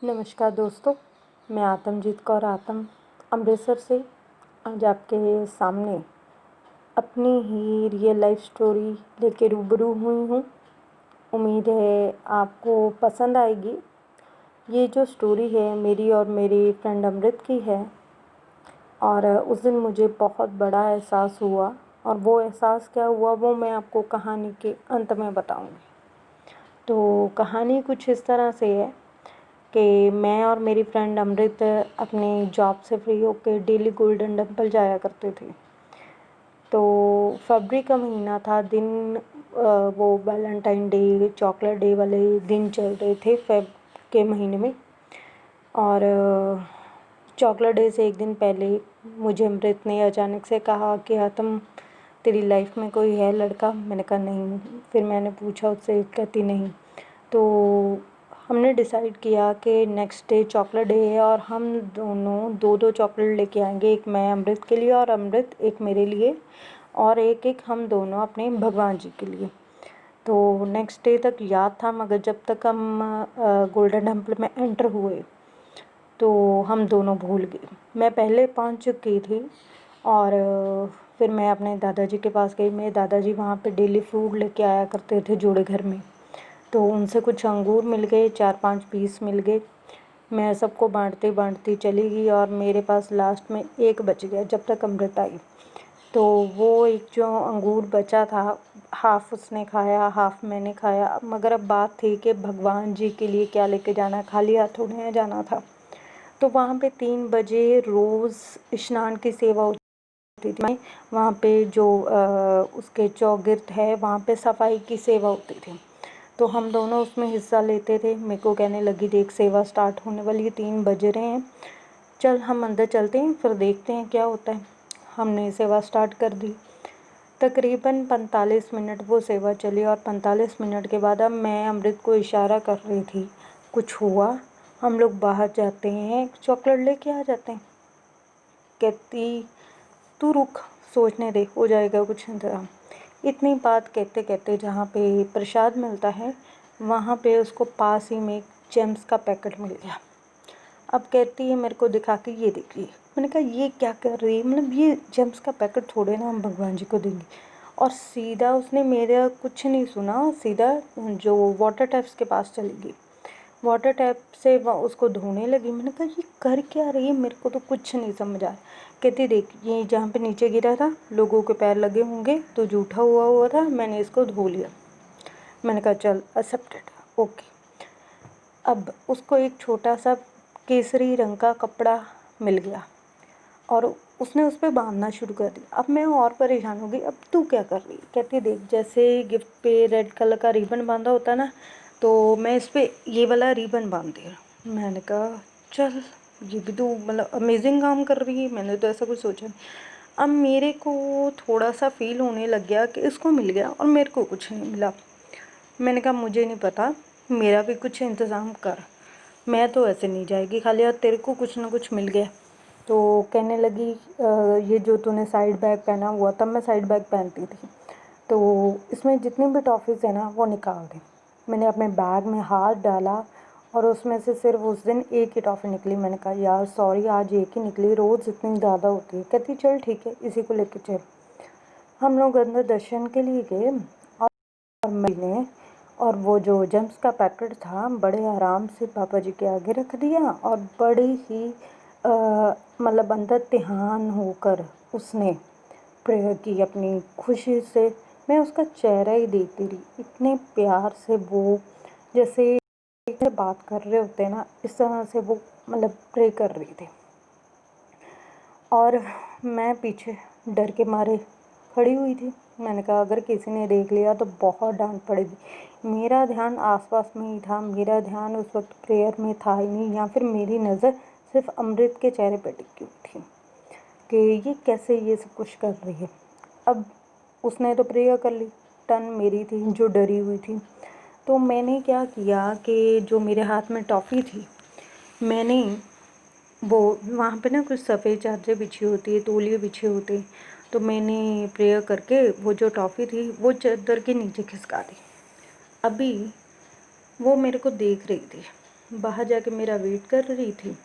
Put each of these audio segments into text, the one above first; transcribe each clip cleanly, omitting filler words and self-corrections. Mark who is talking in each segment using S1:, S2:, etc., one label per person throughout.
S1: नमस्कार दोस्तों, मैं आतमजीत कौर अमृतसर से आज आपके सामने अपनी ही रियल लाइफ स्टोरी लेके रूबरू हुई हूँ। उम्मीद है आपको पसंद आएगी। ये जो स्टोरी है मेरी और मेरी फ्रेंड अमृत की है। और उस दिन मुझे बहुत बड़ा एहसास हुआ, और वो एहसास क्या हुआ वो मैं आपको कहानी के अंत में बताऊँगी। तो कहानी कुछ इस तरह से है कि मैं और मेरी फ्रेंड अमृत अपनी जॉब से फ्री होकर डेली गोल्डन टेम्पल जाया करते थे। तो फरवरी का महीना था, दिन वो वैलेंटाइन डे चॉकलेट डे वाले दिन चल रहे थे फेब के महीने में। और चॉकलेट डे से एक दिन पहले मुझे अमृत ने अचानक से कहा कि तुम तेरी लाइफ में कोई है लड़का। मैंने कहा नहीं। फिर मैंने पूछा उससे, कहती नहीं। तो हमने डिसाइड किया कि नेक्स्ट डे चॉकलेट डे है और हम दोनों दो दो चॉकलेट लेके आएंगे, एक मैं अमृत के लिए और अमृत एक मेरे लिए, और एक एक हम दोनों अपने भगवान जी के लिए। तो नेक्स्ट डे तक याद था, मगर जब तक हम गोल्डन टेम्पल में एंटर हुए तो हम दोनों भूल गए। मैं पहले पहुंच चुकी थी और फिर मैं अपने दादाजी के पास गई। मेरे दादाजी वहाँ पे डेली फ्रूट लेके आया करते थे जोड़े घर में। तो उनसे कुछ अंगूर मिल गए, 4-5 पीस मिल गए। मैं सबको बांटती चली गई और मेरे पास लास्ट में एक बच गया जब तक अमृत आई। तो वो एक जो अंगूर बचा था, हाफ़ उसने खाया, हाफ़ मैंने खाया। मगर अब बात थी कि भगवान जी के लिए क्या लेके जाना, खाली हाथ थोड़ी जाना था। तो वहाँ पे 3 बजे रोज़ स्नान की सेवा होती थी। वहाँ पे जो उसके चौगिर्द है वहाँ पे सफाई की सेवा होती थी। तो हम दोनों उसमें हिस्सा लेते थे। मेरे को कहने लगी, देख सेवा स्टार्ट होने वाली है, 3 बज रहे हैं, चल हम अंदर चलते हैं, फिर देखते हैं क्या होता है। हमने सेवा स्टार्ट कर दी। तकरीबन 45 मिनट वो सेवा चली और 45 मिनट के बाद अब मैं अमृत को इशारा कर रही थी, कुछ हुआ हम लोग बाहर जाते हैं, चॉकलेट लेके आ जाते हैं। कहती तू रुक, सोचने दे, हो जाएगा कुछ इंतज़ाम। इतनी बात कहते कहते जहाँ पे प्रसाद मिलता है वहाँ पे उसको पास ही में एक जेम्स का पैकेट मिल गया। अब कहती है मेरे को दिखा के, ये देखिए। मैंने कहा ये क्या कर रही है, मतलब ये जेम्स का पैकेट थोड़े ना हम भगवान जी को देंगे। और सीधा उसने मेरा कुछ नहीं सुना, सीधा जो वाटर टैप्स के पास चली गई। वाटर टैप से उसको धोने लगी। मैंने कहा ये कर क्या रही है, मेरे को तो कुछ नहीं समझ आया। कहती देख, ये जहाँ पे नीचे गिरा था लोगों के पैर लगे होंगे तो जूठा हुआ था, मैंने इसको धो लिया। मैंने कहा चल एक्सेप्टेड, ओके। अब उसको एक छोटा सा केसरी रंग का कपड़ा मिल गया और उसने उस पर बांधना शुरू कर दिया। अब मैं और परेशान हो गई, अब तू क्या कर रही? कहती देख, जैसे गिफ्ट पे रेड कलर का रिबन बांधा होता है ना, तो मैं इस पर ये वाला रिबन बांध दिया। मैंने कहा चल, ये भी तो मतलब अमेजिंग काम कर रही है, मैंने तो ऐसा कुछ सोचा नहीं। अब मेरे को थोड़ा सा फील होने लग गया कि इसको मिल गया और मेरे को कुछ नहीं मिला। मैंने कहा मुझे नहीं पता, मेरा भी कुछ इंतज़ाम कर, मैं तो ऐसे नहीं जाएगी खाली हाथ, तेरे को कुछ ना कुछ मिल गया। तो कहने लगी ये जो तूने साइड बैग पहना हुआ, तब मैं साइड बैग पहनती थी, तो इसमें जितनी भी टॉफ़ीज़ है ना वो निकाल दे। मैंने अपने बैग में हाथ डाला और उसमें से सिर्फ उस दिन एक ही टॉफ़ी निकली। मैंने कहा यार सॉरी, आज एक ही निकली, रोज़ इतनी ज़्यादा होती है। कहती चल ठीक है, इसी को लेके चल। हम लोग अंदर दर्शन के लिए गए और मैंने और वो जो जेम्स का पैकेट था बड़े आराम से पापा जी के आगे रख दिया और बड़ी ही मतलब अंदर ध्यान होकर उसने प्रेयर की अपनी खुशी से। मैं उसका चेहरा ही देखती रही, इतने प्यार से वो जैसे बात कर रहे होते हैं ना, इस तरह से वो मतलब प्रे कर रही थी। और मैं पीछे डर के मारे खड़ी हुई थी। मैंने कहा अगर किसी ने देख लिया तो बहुत डांट पड़ेगी। मेरा ध्यान आसपास में ही था, मेरा ध्यान उस वक्त प्रेयर में था ही नहीं, या फिर मेरी नज़र सिर्फ अमृत के चेहरे पर टिकी हुई थी कि ये कैसे ये सब कुछ कर रही है। अब उसने तो प्रेयर कर ली, टर्न मेरी थी जो डरी हुई थी। तो मैंने क्या किया कि जो मेरे हाथ में टॉफ़ी थी, मैंने वो वहाँ पे ना कुछ सफ़ेद चादरें बिछी होती है, तौलिए बिछे होते हैं, तो मैंने प्रेयर करके वो जो टॉफ़ी थी वो चादर के नीचे खिसका दी। अभी वो मेरे को देख रही थी बाहर जाके मेरा वेट कर रही थी।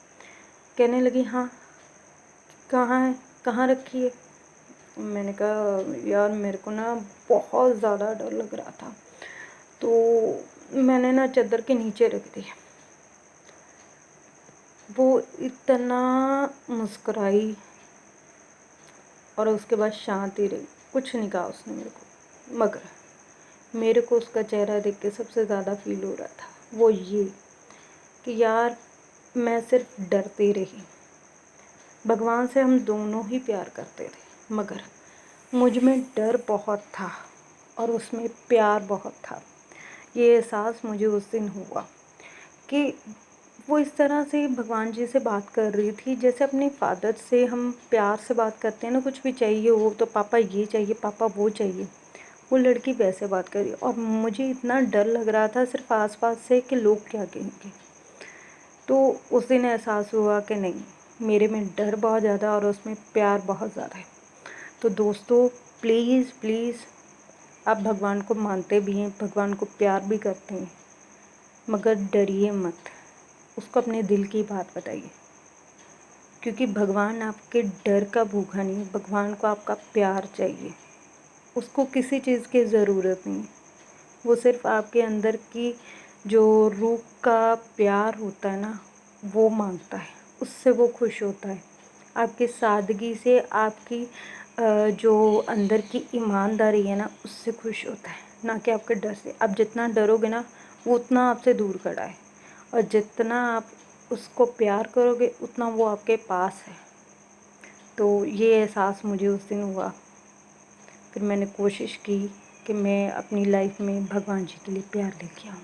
S1: कहने लगी, हाँ कहाँ है, कहाँ रखी है? मैंने कहा यार मेरे को ना बहुत ज़्यादा डर लग रहा था, तो मैंने ना चादर के नीचे रख दी। वो इतना मुस्कुराई और उसके बाद शांत ही रही, कुछ नहीं कहा उसने मेरे को। मगर मेरे को उसका चेहरा देख के सबसे ज़्यादा फील हो रहा था वो ये कि यार मैं सिर्फ डरती रही। भगवान से हम दोनों ही प्यार करते थे, मगर मुझ में डर बहुत था और उसमें प्यार बहुत था। ये एहसास मुझे उस दिन हुआ कि वो इस तरह से भगवान जी से बात कर रही थी जैसे अपने फादर से हम प्यार से बात करते हैं ना, कुछ भी चाहिए हो तो पापा ये चाहिए, पापा वो चाहिए। वो लड़की वैसे बात करी और मुझे इतना डर लग रहा था सिर्फ आसपास से कि लोग क्या कहेंगे। तो उस दिन एहसास हुआ कि नहीं, मेरे में डर बहुत ज़्यादा और उसमें प्यार बहुत ज़्यादा है। तो दोस्तों प्लीज़ प्लीज़, आप भगवान को मानते भी हैं, भगवान को प्यार भी करते हैं, मगर डरिए मत, उसको अपने दिल की बात बताइए, क्योंकि भगवान आपके डर का भूखा नहीं है, भगवान को आपका प्यार चाहिए। उसको किसी चीज़ की ज़रूरत नहीं, वो सिर्फ आपके अंदर की जो रूह का प्यार होता है ना, वो मांगता है, उससे वो खुश होता है। आपकी सादगी से, आपकी जो अंदर की ईमानदारी है ना, उससे खुश होता है, ना कि आपके डर से। आप जितना डरोगे ना, वो उतना आपसे दूर खड़ा है, और जितना आप उसको प्यार करोगे उतना वो आपके पास है। तो ये एहसास मुझे उस दिन हुआ। फिर मैंने कोशिश की कि मैं अपनी लाइफ में भगवान जी के लिए प्यार लेके आऊँ।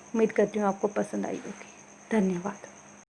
S1: उम्मीद करती हूँ आपको पसंद आई होगी। धन्यवाद।